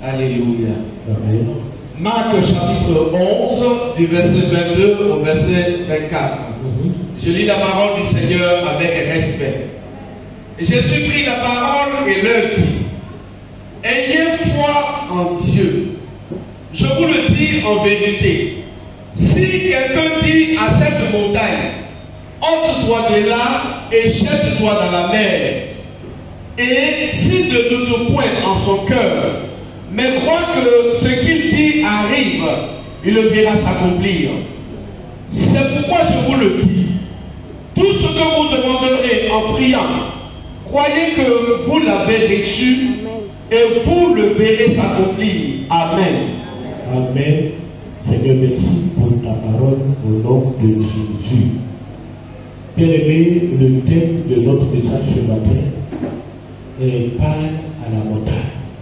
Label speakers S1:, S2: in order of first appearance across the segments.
S1: Alléluia.
S2: Amen.
S1: Marc chapitre 11, du verset 22 au verset 24. Je lis la parole du Seigneur avec respect. Jésus prit la parole et leur dit: ayez foi en Dieu. Je vous le dis en vérité. Si quelqu'un dit à cette montagne, ôte-toi de là et jette-toi dans la mer, et s'il ne doute point en son cœur, mais croit que ce qu'il dit arrive, il le verra s'accomplir. C'est pourquoi je vous le dis. Tout ce que vous demanderez en priant, croyez que vous l'avez reçu et vous le verrez s'accomplir. Amen.
S2: Amen. Seigneur, merci pour ta parole au nom de Jésus. Bien-aimé, le thème de notre message ce matin est parle à la montagne.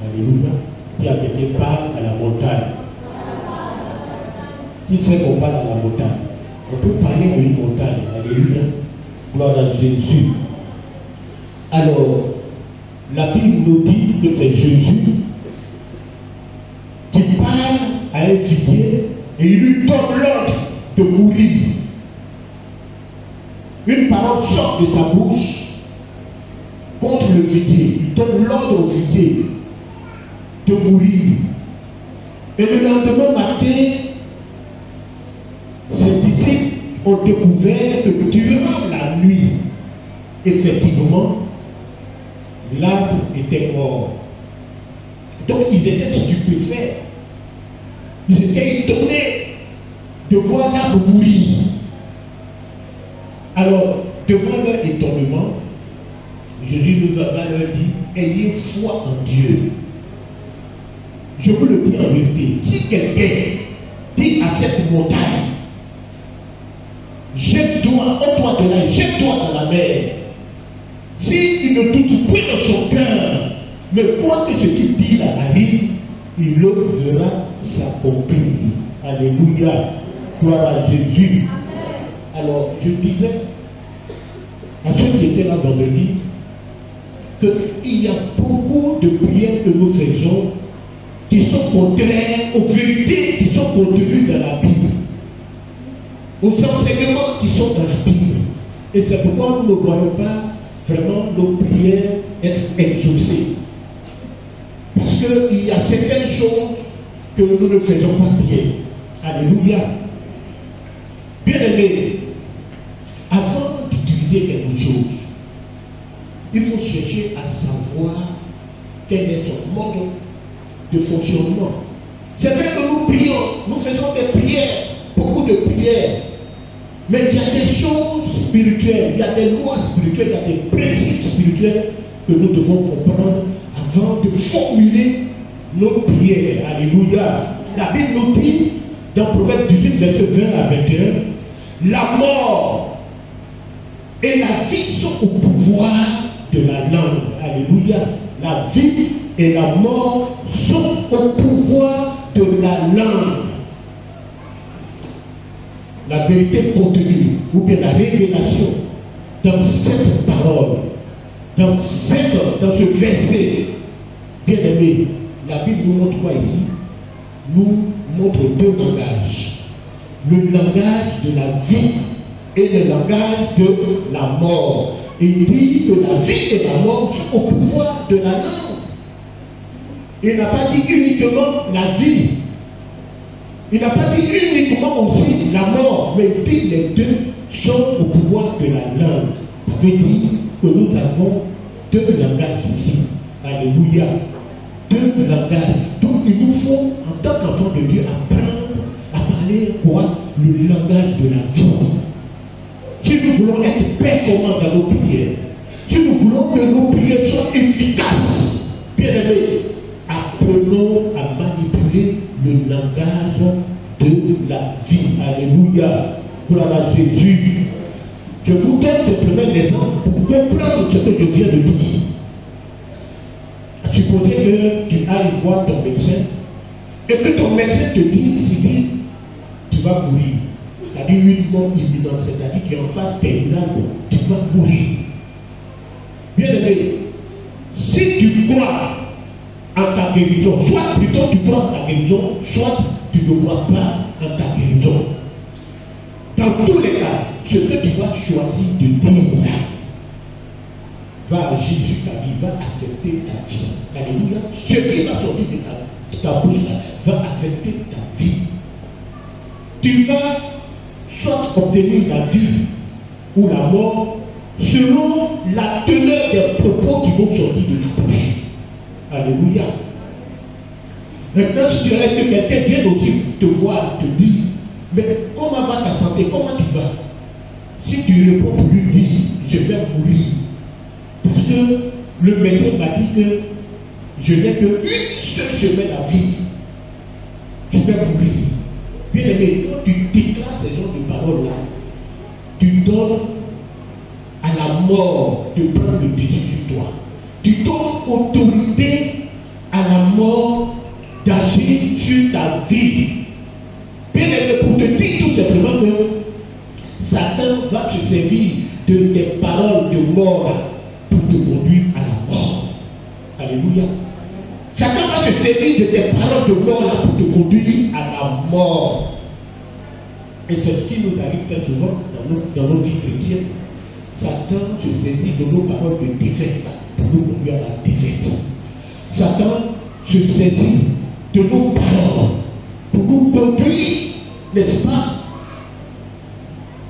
S2: Alléluia. Qui a été parle à la montagne. Qui sait qu'on parle à la montagne? On peut parler à une montagne. Alléluia. Gloire à Jésus. Alors, la Bible nous dit que c'est Jésus qui parle à un figuier et il lui donne l'ordre de mourir. Une parole sort de sa bouche contre le figuier. Il donne l'ordre au figuier de mourir. Et le lendemain matin, ses disciples ont découvert que durant la nuit, effectivement, l'arbre était mort. Donc ils étaient stupéfaits. Ils étaient étonnés de voir l'arbre mourir. Alors, devant leur étonnement, Jésus va leur dire: ayez foi en Dieu. Je vous le dis en vérité. Si quelqu'un dit à cette montagne, jette-toi, ôte-toi de là, jette-toi dans la mer, s'il ne doute point dans son cœur, mais croit que ce qu'il dit là arrive, il le verra s'accomplir. Alléluia. Gloire à Jésus. Alors, je disais à ceux qui étaient là vendredi qu'il y a beaucoup de prières que nous faisons qui sont contraires aux vérités qui sont contenues dans la Bible, aux enseignements qui sont dans la Bible. Et c'est pourquoi nous ne voyons pas vraiment nos prières être exaucées. Parce qu'il y a certaines choses que nous ne faisons pas bien. Alléluia. Bien aimé, avant d'utiliser quelque chose, il faut chercher à savoir quel est son mode de fonctionnement. C'est vrai que nous prions, nous faisons des prières, beaucoup de prières, mais il y a des choses spirituelles, il y a des lois spirituelles, il y a des principes spirituels que nous devons comprendre avant de formuler nos prières. Alléluia. La Bible nous dit dans Proverbe 18, verset 20 à 21, la mort et la vie sont au pouvoir de la langue. Alléluia. La vie et la mort sont au pouvoir de la langue. La vérité contenue, ou bien la révélation dans cette parole, dans ce verset, bien aimé, la Bible nous montre quoi ici? Nous montre deux langages. Le langage de la vie et le langage de la mort. Il dit que la vie et la mort sont au pouvoir de la langue. Il n'a pas dit uniquement la vie. Il n'a pas dit uniquement aussi la mort, mais il dit les deux sont au pouvoir de la langue. Ça veut dire que nous avons deux langages ici. Alléluia. Deux langages. Donc il nous faut, en tant qu'enfant de Dieu, apprendre à parler quoi? Le langage de la vie. Si nous voulons être performants dans nos prières, si nous voulons que nos prières soient efficaces, bien aimés, apprenons à manipuler le langage de la vie. Alléluia. Gloire à Jésus. Je vous donne simplement des exemples pour comprendre ce que je viens de dire. Supposez que tu ailles voir ton médecin et que ton médecin te dit, tu vas mourir. C'est-à-dire une mort imminente, c'est-à-dire que tu es en phase terminale, tu vas mourir. Bien aimé, si tu crois en ta guérison. Soit plutôt tu crois en ta guérison, soit tu ne crois pas en ta guérison. Dans tous les cas, ce que tu vas choisir de dire va agir sur ta vie, va affecter ta vie. Alléluia. Ce qui va sortir de ta bouche là, va affecter ta vie. Tu vas soit obtenir la vie ou la mort selon la teneur des propos qui vont sortir de ta bouche. Alléluia. Maintenant, si tu arrêtes que quelqu'un vienne aussi te voir, te dire, mais comment va ta santé, comment tu vas? Si tu réponds pour lui dire, je vais mourir. Parce que le médecin m'a dit que je n'ai qu'une seule semaine à vivre. Je vais mourir. Bien aimé, quand tu déclares ces genres de paroles-là, tu donnes à la mort de prendre le dessus sur toi. Tu donnes autorité à la mort d'agir sur ta vie. Bien aimé, pour te dire tout simplement que Satan va se servir de tes paroles de mort pour te conduire à la mort. Alléluia. Satan va se servir de tes paroles de mort pour te conduire à la mort. Et c'est ce qui nous arrive très souvent dans nos vies chrétiennes. Satan se saisit de nos paroles de défaite pour nous conduire à la défaite. Satan se saisit de nos paroles pour nous conduire, n'est-ce pas,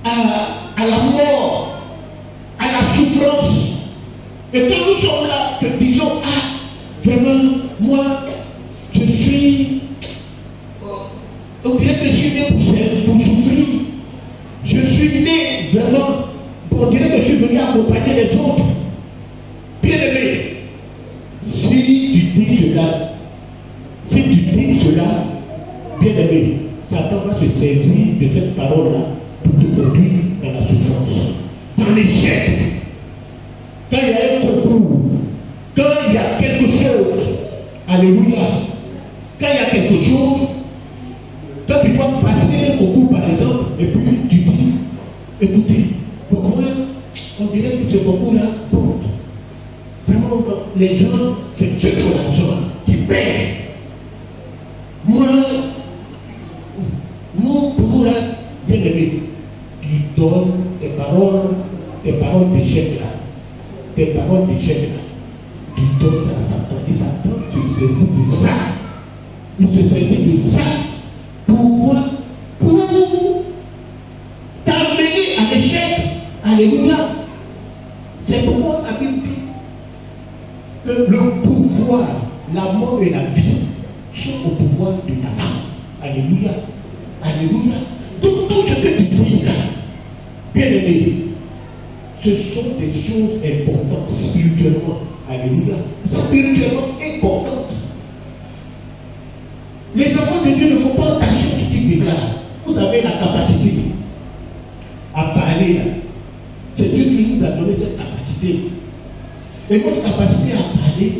S2: à la mort, à la souffrance. Et quand nous sommes là, que disons, vraiment, moi, je suis, on dirait que je suis né pour souffrir. Je suis né vraiment, on dirait que je suis venu accompagner les autres. Bien aimé, si tu dis cela, bien aimé, Satan va se servir de cette parole-là pour te conduire dans la souffrance, dans l'échec. Quand il y a un concours, quand il y a quelque chose, alléluia, quand il y a quelque chose, quand tu dois passer un concours par exemple, et puis tu dis, écoutez, pour moi, on dirait que ce concours-là, bon, vraiment, les gens, c'est ceux qui ont l'argent, qui paient. Moi, pour moi, bien aimé, tu donnes tes paroles d'échec là, tes paroles d'échec là, tu donnes ça à Satan. Et Satan se saisit de ça. Il se saisit de ça. Pourquoi? Pour t'amener à l'échec. Alléluia. C'est pourquoi la Bible dit que le pouvoir, la mort et la vie sont au pouvoir de ta langue. Alléluia. Alléluia. Donc tout ce que tu dis là, bien aimé, ce sont des choses importantes spirituellement. Alléluia. Spirituellement importantes. Les enfants de Dieu ne font pas attention à ce qu'ils déclarent. Vous avez la capacité à parler. C'est Dieu qui nous a donné cette capacité. Et notre capacité à parler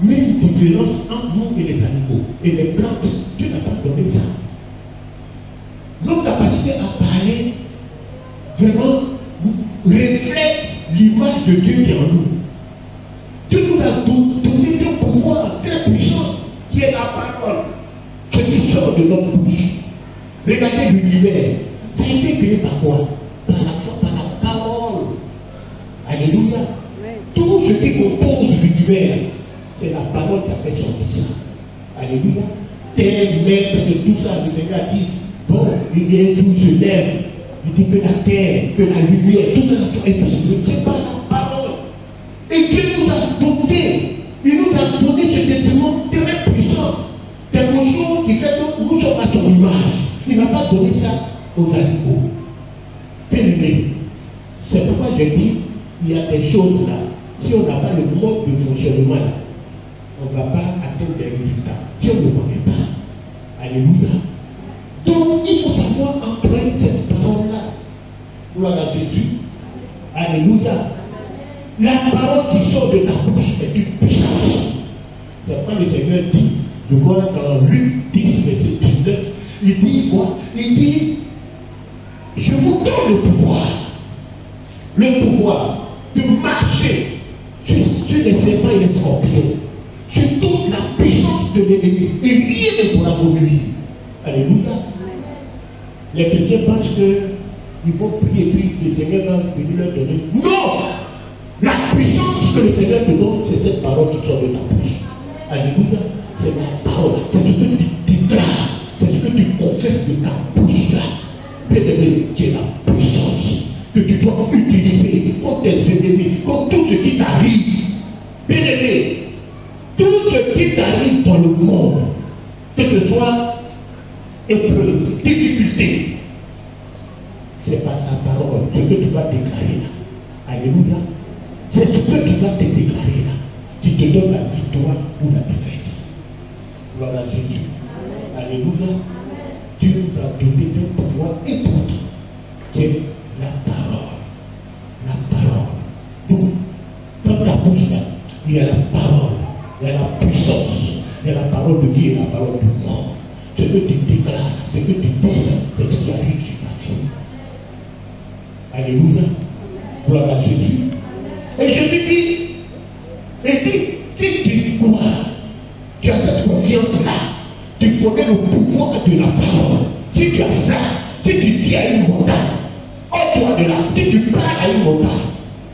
S2: met une différence entre nous et les animaux. Et les plantes, Dieu n'a pas donné ça. Notre capacité à parler vraiment reflète l'image de Dieu qui est en nous. Dieu nous a donné un pouvoir très puissant qui est la parole, ce qui sort de notre bouche. Regardez l'univers. Ça a été créé par quoi? Par la parole. Alléluia. Tout ce qui compose l'univers, c'est la parole qui a fait sortir ça. Alléluia. Terre, mer, tout ça, le Seigneur a dit, bon, il y a un jour se lève. Il dit que la terre, que la lumière, tout ça est possible. C'est pas la parole. Et Dieu nous a doté, il nous a donné ce testament très puissant, quelque chose qui fait que nous sommes à son image. Il n'a pas donné ça aux animaux. Bien-aimé, c'est pourquoi je dis, il y a des choses là, si on n'a pas le mode de fonctionnement là, on ne va pas atteindre des résultats. Si on ne connaît pas. Alléluia. Donc, il faut savoir employer cette parole-là. Gloire à Jésus. Alléluia. La parole qui sort de ta bouche est une puissance. C'est pourquoi le Seigneur dit, je vois dans Luc 10, verset 19, il dit quoi? Il dit, je vous donne le pouvoir de marcher sur les serpents et les scorpions, sur toute la de l'ennemi. Et rien ne pourra vous nuire. Alléluia. Les chrétiens pensent qu'ils vont prier et puis le Seigneur va venir leur donner. Non! La puissance que le Seigneur te donne, c'est cette parole qui sort de ta bouche. Alléluia. C'est la parole. C'est ce que tu déclares. C'est ce que tu confesses de ta bouche là. Bien-aimé, c'est la puissance que tu dois utiliser contre tes ennemis, contre tout ce qui t'arrive. Bien-aimé, tout ce qui t'arrive dans le monde, que ce soit épreuve, difficulté, c'est par ta parole, ce que tu vas déclarer là. Alléluia. C'est ce que tu vas te déclarer là, qui te donne la victoire ou la défaite. Gloire à Jésus. Alléluia. Dieu va donner un pouvoir important, qui est la parole. La parole. Donc, dans ta bouche là, il y a la parole, il y a la puissance, il y a la parole de vie et la parole de mort. Ce que tu déclares, ce que tu dis, c'est ce qui arrive sur ta vie. Alléluia. Gloire à Jésus. Et Jésus dit, si tu crois, tu as cette confiance-là, tu connais le pouvoir de la parole. Si tu as ça, si tu dis à une montagne, oh toi de là, si tu parles à une montagne,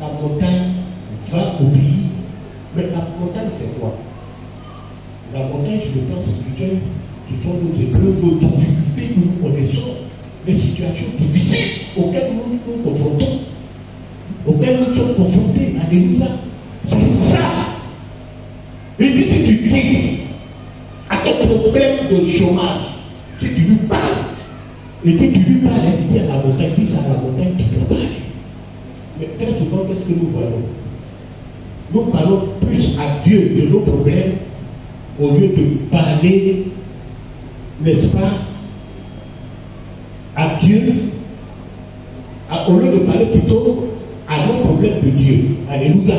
S2: la montagne va obéir. Mais la montagne, c'est quoi? La montagne, sur le plan spirituel, ce sont nos épreuves, nos difficultés que nous connaissons, les situations difficiles auxquelles nous nous confrontons, auxquelles nous sommes confrontés. Alléluia. C'est ça. Et dit, si tu dis à ton problème de chômage, si tu lui parles, et que tu lui parles, il dit à la montagne, puis à la montagne, tu peux parler. Mais très souvent, qu'est-ce que nous voyons? Nous parlons plus à Dieu de nos problèmes au lieu de parler, n'est-ce pas, à Dieu, au lieu de parler plutôt à nos problèmes de Dieu. Alléluia.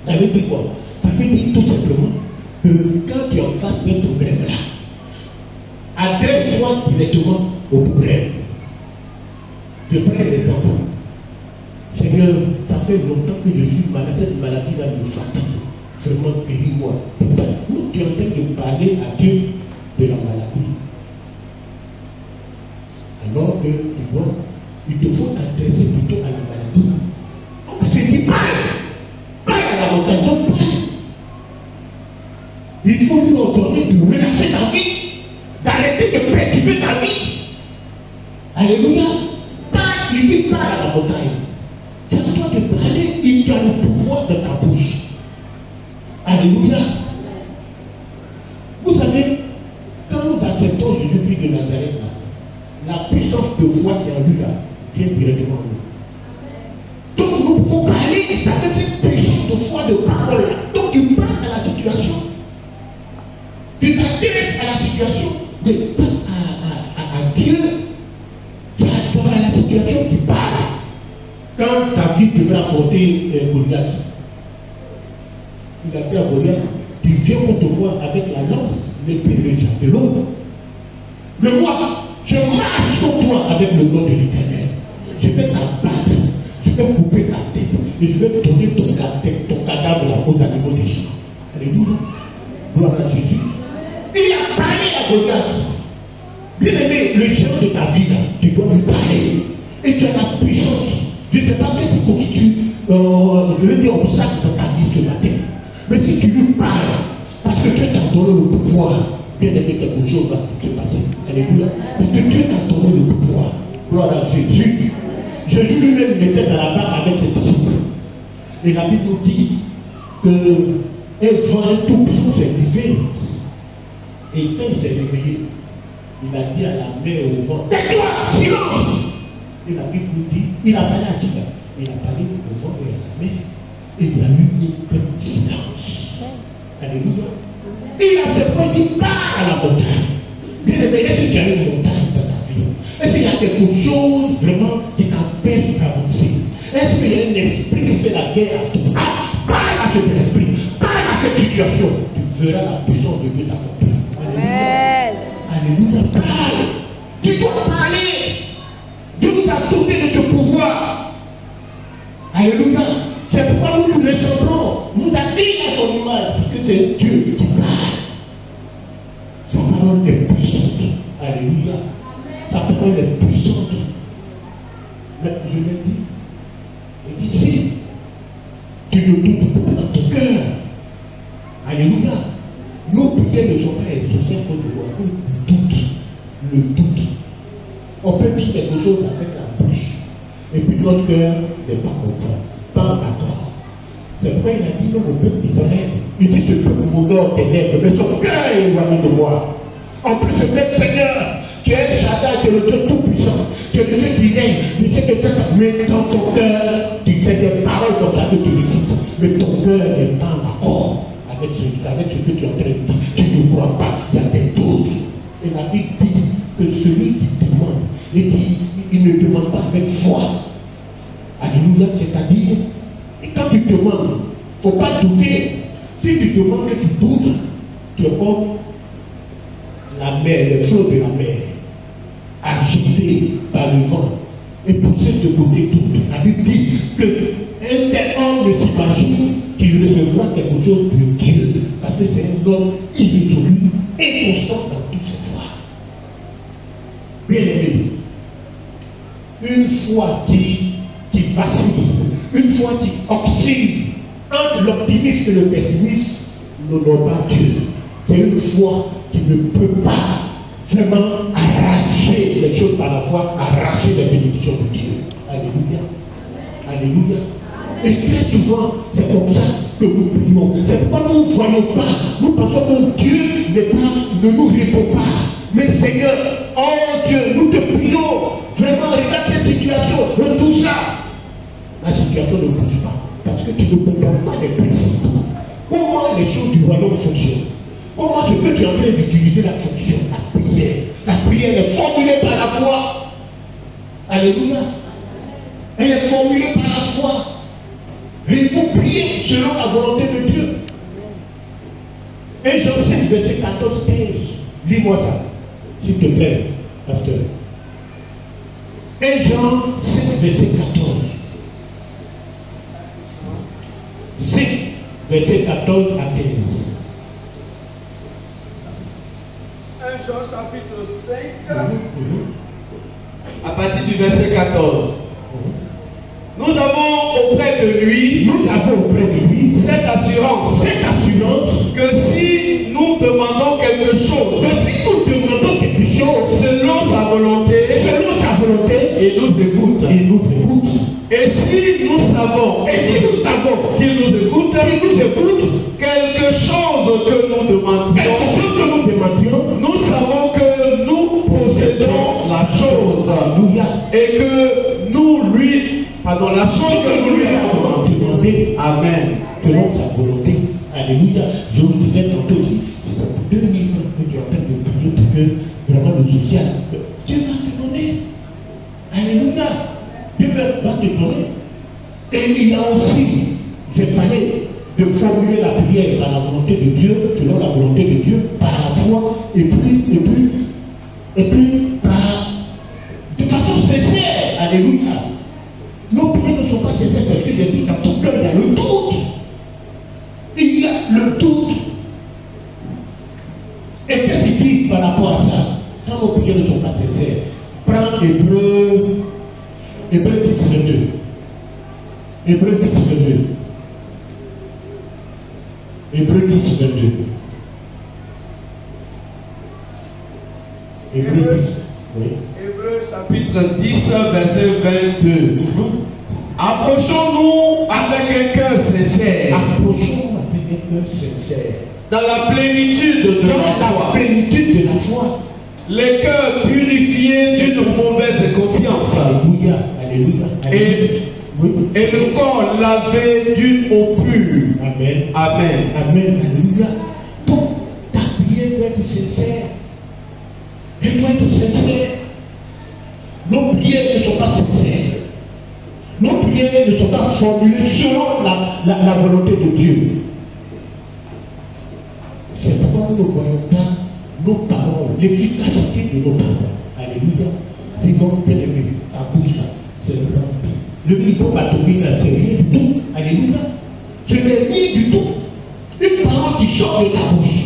S2: Ça veut dire quoi? Ça veut dire tout simplement que quand tu es en face d'un problème là, adresse-toi directement au problème. Je prends l'exemple. Seigneur, ça fait longtemps que je suis malade, cette maladie-là me fatigue. Vraiment, guéris-moi. Nous, tu es en train de parler à Dieu de la maladie. Alors que tu vois, il te faut t'adresser plutôt à la maladie. Parce que tu parle à la montagne, donc parle. Il faut lui ordonner de relâcher ta vie, d'arrêter de perturber ta vie. Alléluia. Il dit parle à la montagne. C'est à toi de parler, il y a le pouvoir de ta bouche. Alléluia. Vous savez, quand nous acceptons Jésus-Christ de Nazareth, la puissance de foi qui est en lui là, vient directement en nous. Donc nous pouvons parler, ça fait cette puissance de foi, de parole là. Donc tu parles à la situation. Tu t'intéresses à la situation, de à Dieu. C'est à la situation qui parle. Quand ta vie devrait affronter Goliath, il a dit à Goliath, tu viens contre moi avec la lance, l'épée et le javelot. Mais moi, je marche contre toi avec le nom de l'Éternel. Je vais t'abattre, je vais couper ta tête et je vais donner ton cadavre là-haut à niveau des champs. Alléluia. Gloire à Jésus. Il a parlé à Goliath. Bien aimé, le géant de ta vie là, tu dois lui parler. Et tu as la puissance. Je ne sais pas qu'est-ce qui constitue des obstacles dans ta vie ce matin. Mais si tu lui parles, parce que Dieu t'a donné le pouvoir, bien aimé, quelque chose va se passer. Alléluia. Parce que Dieu t'a donné le pouvoir. Gloire à Jésus. Jésus lui-même était dans la barque avec ses disciples. Et la Bible nous dit que un vent, un tourbillon s'est levé. Et quand il s'est réveillé, il a dit à la mer et au vent, tais-toi, silence! Et la Bible nous dit, il a parlé à qui là? Il a parlé au vent et à la mer. Et il a eu un grand silence. Alléluia. Il a fait quoi? Il dit, pars à la montagne. Bien aimé, est-ce qu'il y a une montagne dans ta vie? Est-ce qu'il y a quelque chose vraiment qui t'empêche d'avancer? Est-ce qu'il y a un esprit qui fait la guerre à toi? Parle à cet esprit, parle à cette situation. Tu verras la puissance de Dieu t'accomplir. Amen. Alléluia. Parle. Tu dois parler. Dieu nous a doté de ce pouvoir. Alléluia. C'est pourquoi nous nous ressemblons. Nous a dit à son image, parce que c'est Dieu qui parle. Tu ne doutes pas dans ton cœur. Alléluia. Nos prières ne sont pas exaucées à cause de quoi? Le doute. Le doute. On peut dire quelque chose avec la bouche. Et puis notre cœur n'est pas content. Pas d'accord. C'est pourquoi il a dit non au peuple d'Israël. Il dit ce peuple m'honore tes lèvres, mais son cœur est éloigné de moi. En plus, c'est même Seigneur. Tu es Shaddai, tu es le Dieu tout-puissant. Tu es le Dieu qui règne. Tu sais que mais dans ton cœur, tu sais des paroles comme ça que tu récites. Mais ton cœur n'est pas d'accord avec ce que tu es en train de dire. Tu ne crois pas. Il y a des doutes. Et la Bible dit que celui qui demande, il ne demande pas avec foi. Alléluia, c'est-à-dire, et quand tu demandes, il ne faut pas douter. Si tu demandes et tu doutes, tu es comme la mer, les flots de la mer, agités par le vent et poussés de côté tout. La Bible dit qu'un tel homme ne s'imagine qu'il recevra quelque chose de Dieu, parce que c'est un homme irrésolu et constant dans toutes ses voies. Bien aimé, une foi qui vacille, une foi qui oscille entre l'optimisme et le pessimisme, n'honore pas Dieu. C'est une foi qui ne peut pas vraiment arracher les choses par la foi, arracher les bénédictions de Dieu. Alléluia. Alléluia. Et très souvent, c'est comme ça que nous prions. C'est pourquoi nous ne voyons pas. Nous pensons que Dieu ne nous répond pas. Mais Seigneur, oh Dieu, nous te prions. Vraiment, regarde cette situation, tout ça. La situation ne bouge pas. Parce que tu ne comprends pas les principes. Comment les choses du royaume fonctionnent. Comment ce que tu es en train d'utiliser la fonction, la prière. La prière est formulée par la foi. Alléluia. Elle est formulée par la foi. Et il faut prier selon la volonté de Dieu. Et Jean 5, verset 14, 15. Lis-moi ça, s'il te plaît, pasteur. Et Jean 5, verset 14. 5, verset 14 à 15.
S1: 1 Jean chapitre 5, à partir du verset 14. Nous avons auprès de lui cette assurance que si nous demandons quelque chose, selon sa volonté, il nous écoute. Et si nous savons qu'il nous écoute, quelque chose que nous demandions, nous savons que nous possédons la chose et que nous lui, la chose que nous lui avons demandé. Amen.
S2: Selon sa volonté. Alléluia. Je vous disais tantôt aussi, c'est pour 2000 francs que tu es en train de prier pour que vraiment le social, Dieu va te donner. Alléluia. Dieu va te donner. Et il y a aussi, j'ai parlé de formuler la prière par la volonté de Dieu, selon la volonté de Dieu, par la foi, et puis par de façon sincère. Alléluia. Nos prières ne sont pas sincères, parce que j'ai dit, dans ton cœur, il y a le doute. Il y a le doute. Et qu'est-ce qu'il dit par rapport à ça? Quand nos prières ne sont pas sincères, prends Hébreu 10, 22. Hébreu 10, 22. Hébreu 10, 22. Hébreu 10, oui.
S1: Hébreu chapitre 10, verset 22. Approchons-nous avec un cœur sincère.
S2: Approchons avec un cœur sincère.
S1: Dans la plénitude de
S2: la foi.
S1: Les cœurs purifiés d'une mauvaise conscience.
S2: Alléluia. Alléluia.
S1: Et le corps lavé d'une eau pure.
S2: Amen.
S1: Amen.
S2: Amen. Alléluia. Donc, ta prière doit être sincère. Elle doit être sincère. Nos prières ne sont pas sincères. Nos prières ne sont pas formulées selon la volonté de Dieu. C'est pourquoi nous ne voyons pas nos paroles, l'efficacité de nos paroles. Alléluia. C'est donc bien aimé, ta bouche là, c'est rempli. Le micro-atomique là, c'est rien du tout. Alléluia. Ce n'est rien du tout. Une parole qui sort de ta bouche,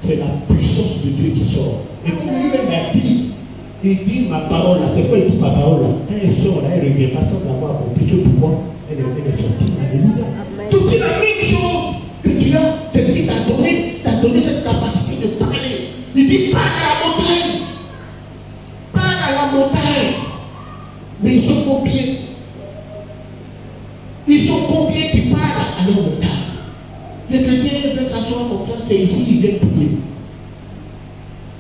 S2: c'est la puissance de Dieu qui sort. Et comme lui-même a dit, il dit ma parole là, c'est quoi il dit ma parole là? Quand elle sort là, elle ne revient pas sans avoir compris ce pouvoir, elle est sortie. Alléluia. Donc c'est la même chose que tu as, c'est ce qui t'a donné cette capacité de parler. Il dit parle à la montagne. Parle à la montagne. Mais ils sont combien? Ils sont combien qui parlent à la montagne? Les chrétiens veulent s'asseoir comme ça, c'est ici, ils viennent prier.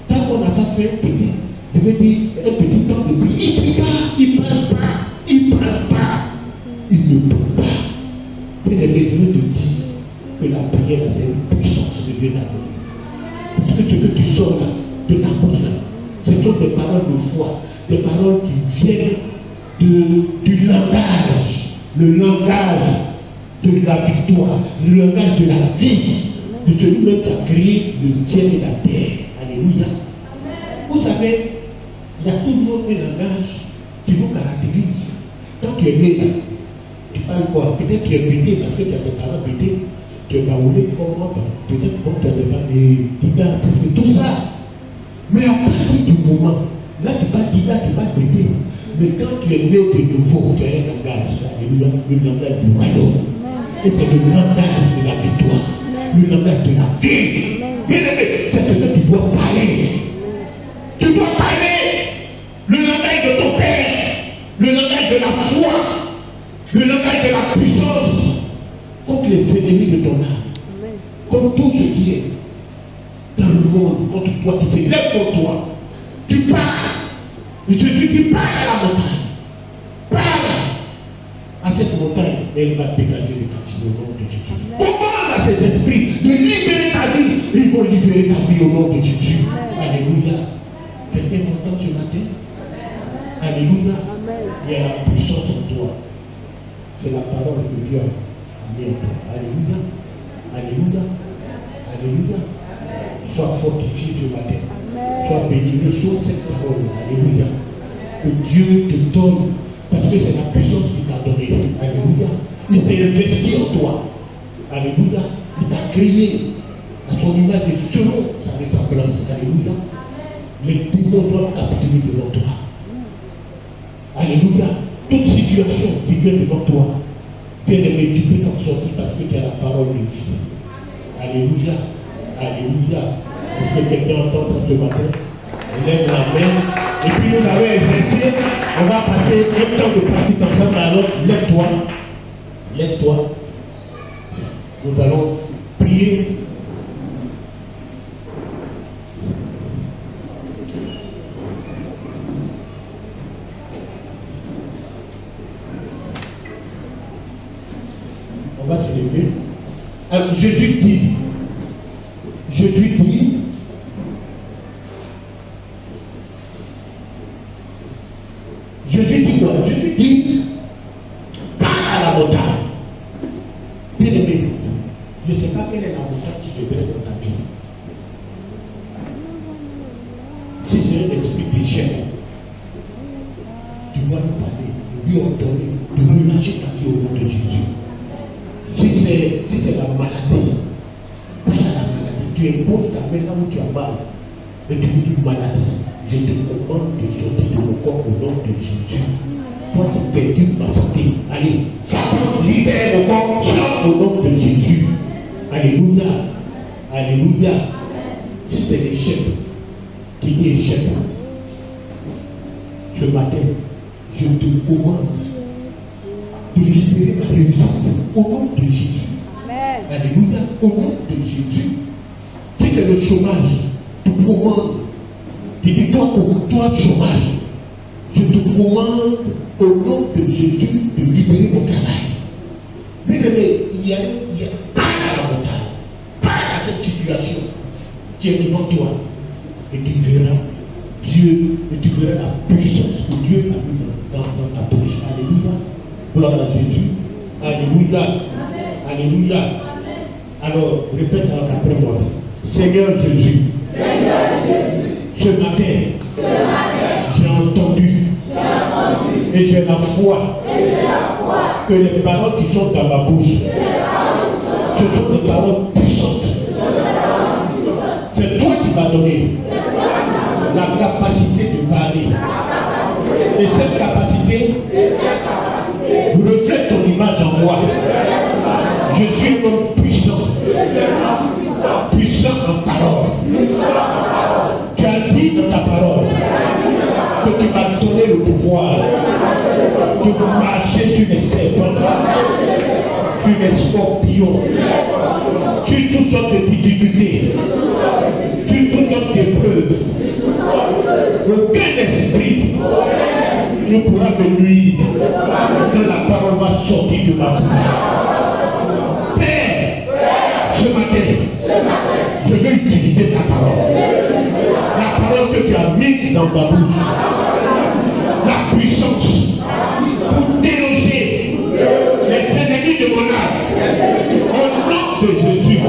S2: Tant qu'on n'a pas fait un petit temps de prière, il ne prie pas, il ne parle pas, il ne parle pas, il ne parle pas. Mais je veux te dire que la prière, c'est une puissance de Dieu là. Parce que ce que tu sors là, de ta bouche là, ce sont des paroles de foi, des paroles qui viennent du langage, le langage de la victoire, le langage de la vie, de celui-même qui a créé le ciel et la terre. Alléluia. Vous savez, il y a toujours un langage qui vous caractérise. Quand tu es né là, tu parles quoi? Peut-être tu es bêté parce que tu as des parents bêtés, tu es baoulé comme moi, peut-être comme tu as des guitares, tout ça. Mais à partir du moment, là tu parles guitare, tu parles bêté. Mais quand tu es né de nouveau, tu as un langage, alléluia, le langage du royaume. Et c'est le langage de la victoire, le langage de la vie. Bien aimé, c'est ce que tu dois parler. Tu dois parler le langage de ton Père, le langage de la foi, le langage de la puissance contre les ennemis de ton âme, contre tout ce qui est dans le monde, contre toi qui s'élève contre toi. Tu parles. Et Jésus dit parle à la montagne. Parle à cette montagne, et elle va dégager le quartier au nom de Jésus. Commande à cet esprit de libérer ta vie. Ils vont libérer ta vie au nom de Jésus. Alléluia. Quelqu'un m'entend ce matin? Alléluia. Il y a la puissance en toi. C'est la parole que Dieu a mis en toi. Alléluia. Alléluia. Alléluia. Sois fortifié ce matin. Sois béni. Reçois cette parole. Alléluia. Que Dieu te donne. Parce que c'est la puissance qu'il t'a donnée. Alléluia. Il s'est investi en toi. Alléluia. Il t'a créé à son image et selon sa ressemblance. Alléluia. Les démons doivent capituler devant toi. Alléluia. Toute situation qui vient devant toi, bien aimé, tu peux t'en sortir parce que tu as la parole de vie. Alléluia. Alléluia. Est-ce que quelqu'un entend ça ce matin? Lève la main. Et puis nous allons exercer. On va passer un temps de pratique ensemble. Alors, lève-toi. Lève-toi. Nous allons prier. On va se lever. Alors, Jésus dit, quoi? Jésus dit, parle à la montagne. Bien aimé, je ne sais pas quelle est la montagne qui se dresse dans ta vie. Si c'est un esprit d'échec, tu dois nous parler, lui ordonner de relâcher ta vie au nom de Jésus. Si c'est la maladie, parle à la maladie. Tu imposes ta main là où tu as mal. Et tu lui dis maladie, je te commande de sortir de mon corps au nom de Jésus. Toi qui as perdu ma santé, allez, Satan, libère mon corps, sors au nom de Jésus. Alléluia. Alléluia. Si c'est l'échec, tu dis échec. Ce matin, je te commande de libérer ma réussite au nom de Jésus. Amen. Alléluia. Au nom de Jésus. Si c'est le chômage, tu commandes. Tu dis toi chômage. Je te commande au nom de Jésus de libérer mon travail. Mais il y a pas à la montagne, pas à cette situation qui est devant toi. Et tu verras Dieu, et tu verras la puissance que Dieu a mis dans ta bouche. Alléluia. Gloire à Jésus. Alléluia. Amen. Alléluia. Amen. Alors, répète après moi. Seigneur Jésus. Seigneur Jésus. Ce matin, j'ai entendu. Et j'ai la foi que les paroles qui sont dans ma bouche, ce sont des paroles puissantes. C'est toi qui m'as donné la capacité de parler. Et cette capacité reflète ton image en moi. Je suis un homme puissant. Puissant en parole. Tu as dit dans ta parole que tu m'as donné le pouvoir de marcher sur les serpents, sur les scorpions, sur toutes sortes de difficultés, sur toutes sortes d'épreuves. Aucun esprit ne pourra me nuire quand la parole va sortir de ma bouche. Père, ce matin, je vais utiliser ta parole. La parole que tu as mise dans ma bouche. La puissance pour déloger les ennemis de mon âme. Au nom de Jésus,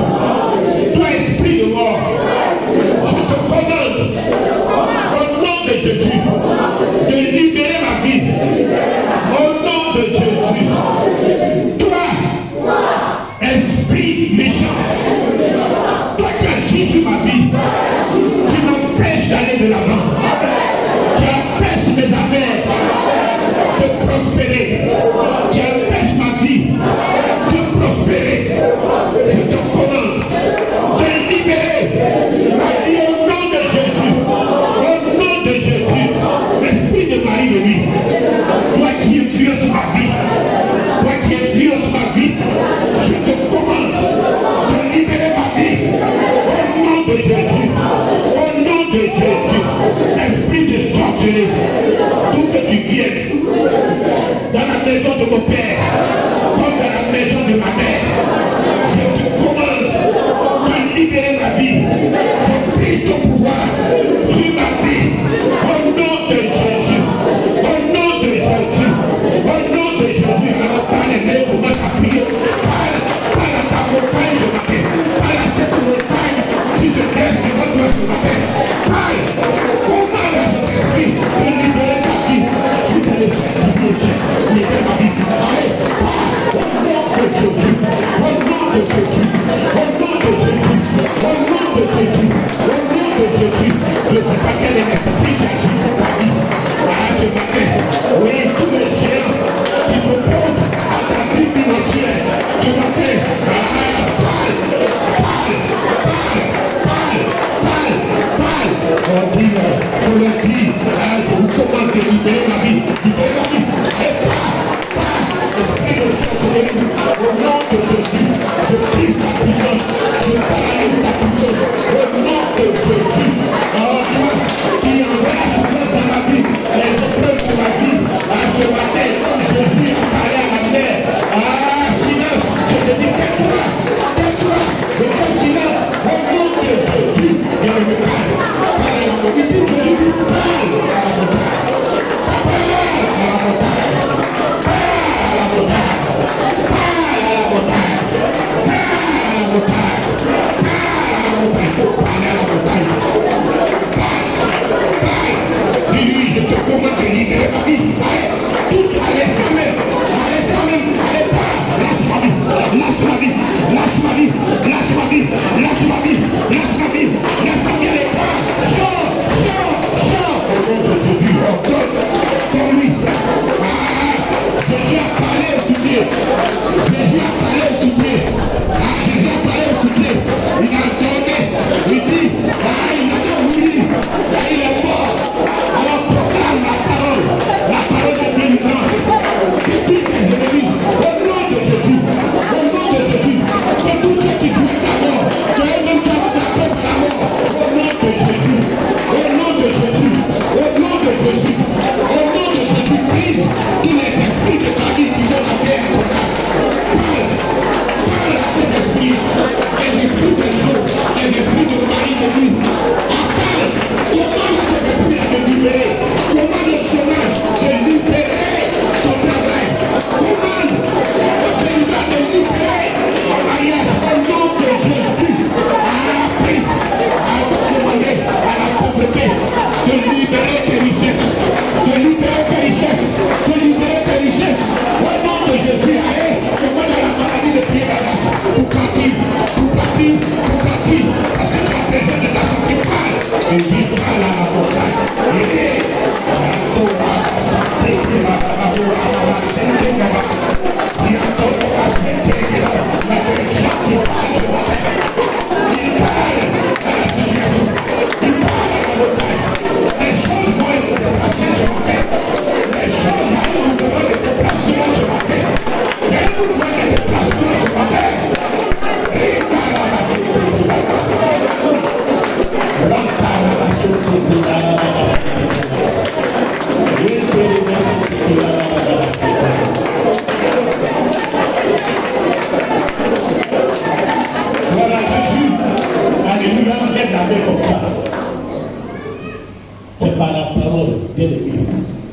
S2: toi esprit de mort, je te commande, au nom de Jésus, de libérer ma vie. Au nom de Jésus, toi, esprit méchant, toi qui agis sur ma vie, qui m'empêche d'aller de l'avant, qui empêche mes affaires de prospérer, qui empêche ma vie de prospérer, je te commande de libérer ma vie au nom de Jésus. Au nom de Jésus, l'esprit de Marie de lui, toi qui influences ma vie, toi qui influences ma vie, je te commande de libérer ma vie au nom de Jésus. Au nom de Jésus, esprit de sorcellerie, d'où que tu viennes, dans la maison de mon père, comme dans la maison de ma mère, je te commande de libérer ma vie. Je prie ton pouvoir sur ma vie. Au nom de Jésus. Au nom de Jésus. Au nom de Jésus. Alors parle et commence à prier. Parle à ta montagne ce matin. Parle à cette montagne qui se lève devant toi ce matin. Parle. Commande à cet esprit de libérer ta vie. Tu es le chef. Libère ma vie. Allez, parle. Au nom de Jésus. Au nom de Jésus. Au nom de Jésus. Au nom de Jésus. Au nom de Jésus. Je ne sais pas quel est l'esprit qui agit dans ta vie. Ah, ce matin, oui, tous les géants qui te posent à ta vie financière. Ce matin, parle. On dit, je le dis, je vous commande de libérer ma vie. Libérer ma vie. Et parle. Esprit de sorcellerie, au nom de Jésus, je prie ta puissance, je paralyse ta puissance, au nom de Jésus. Oh, toi qui envoie la souffrance dans ma vie, les épreuves de ma vie, ce matin, Jésus a parlé à ma mère. Ah, silence, je te dis, tais-toi, je fais silence, au nom de Jésus. Et on me parle, parle, il dit, Jésus, parle à la montagne, parle à la montagne. Lâche ma vie,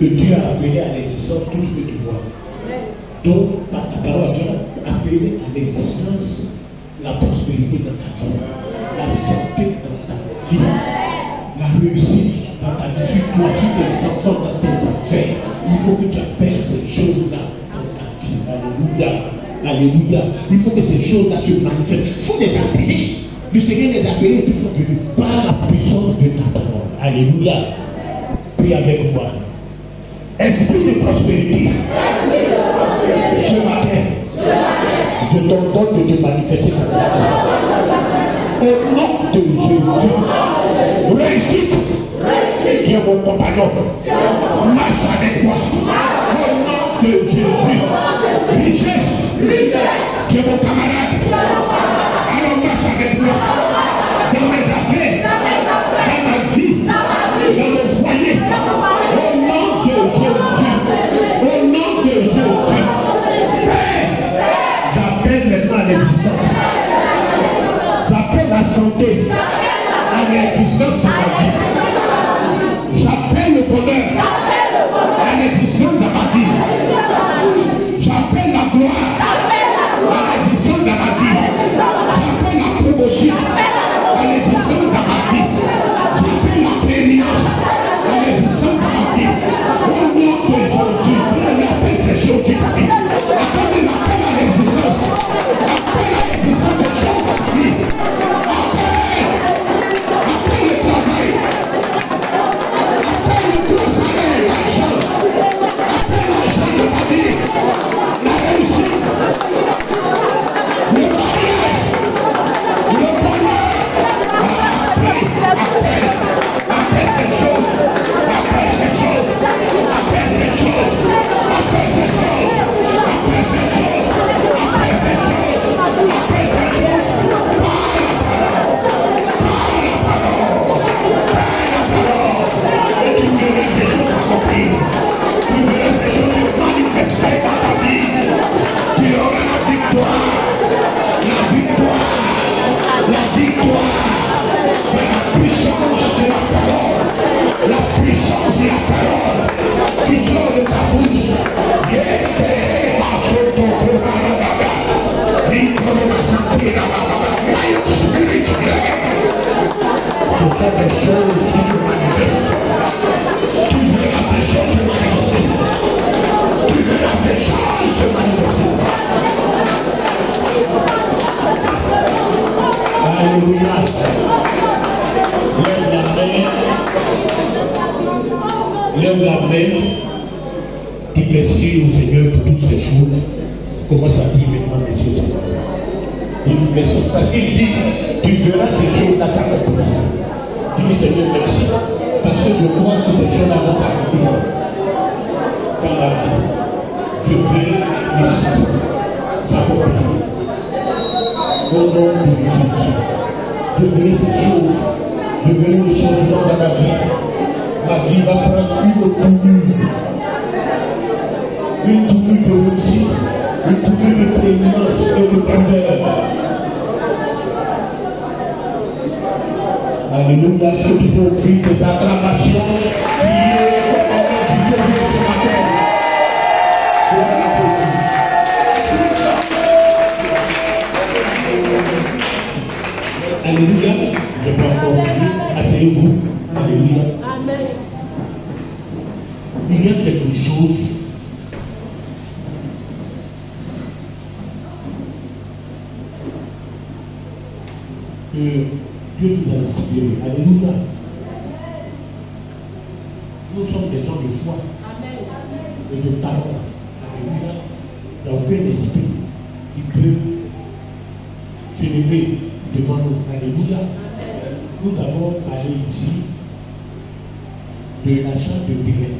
S2: que Dieu a appelé à l'existence tout ce que tu vois. Donc, par ta parole, Dieu a appelé à l'existence la prospérité dans ta vie, la santé dans ta vie, la réussite dans ta vie, sur toi, sur tes enfants, dans tes affaires. Il faut que tu appelles ces choses-là dans ta vie. Alléluia. Alléluia. Il faut que ces choses-là se manifestent. Il faut les appeler. Le Seigneur les a appelés et ils sont venus par la puissance de ta parole. Alléluia. Prie avec moi. Esprit de prospérité. Ce matin, je t'ordonne de te manifester dans ta vie. Au nom de Jésus. Réussite. Qui est mon compagnon. Marche avec moi. Au nom de Jésus. Richesse. Qui est mon camarade. Alors marche avec moi. Dans mes affaires. Dans ma vie. Dans mon foyer. Au nom de Jésus. Au nom de Jésus. J'appelle maintenant à l'existence. J'appelle la santé à l'existence de ma vie. J'appelle le bonheur à l'existence de ma vie. J'appelle la gloire à l'existence de ma vie. J'appelle la promotion à l'existence de ma vie. J'appelle la prééminence à l'existence de ma vie. Au nom de Jésus, on appelle ces choses de ta vie. Appelle à l'existence. Appelle à l'existence ces choses de ta vie. Appelle le travail. Appelle le gros salaire, l'argent. Appelle l'argent de ta vie. La réussite. Le mariage. Le bonheur. Appelle ces choses. Appelle ces choses. Appelle ces choses. Appelle ces choses. Appelle ces choses. Appelle ces choses. Appelle ces choses. Et tu verras ces choses accomplies. Tu verras ces choses se manifester dans ta vie. Tu auras la victoire. La victoire. La victoire. De la puissance de la parole. La puissance de la parole qui sort de ta bouche. Ce sont des choses qui se manifestent. Tu verras ces choses se manifester. Tu verras ces choses se manifester. Alléluia. Lève la main. Lève la main. Tu merci au Seigneur pour toutes ces choses. Commence à dire maintenant, Monsieur Seigneur. Il nous merci. Parce qu'il dit, tu verras ces choses-là s'accomplir. Dis Seigneur, merci. Parce que je crois que ces choses-là vont s'accomplir dans la vie. Je verrai la réussite s'accomplir. Au nom de Jésus. Je verrai ces choses. Je verrai le changement dans ma vie. Ma vie va prendre une tournure. Une tournure de réussite. Une tournure de prééminence et de grandeur. Alléluia, ceux qui peuvent offrir des acclamations, prier au nom du Dieu ce matin. Alléluia, je peux encore prier, asseyez-vous. Alléluia. Amen. Il y a quelque chose que Dieu nous a inspiré. Alléluia. Nous sommes des gens de foi. Amen. Et de parole. Alléluia. Il n'y a aucun esprit qui peut s'élever devant nous. Alléluia. Amen. Nous avons parlé ici de l'achat de terrain.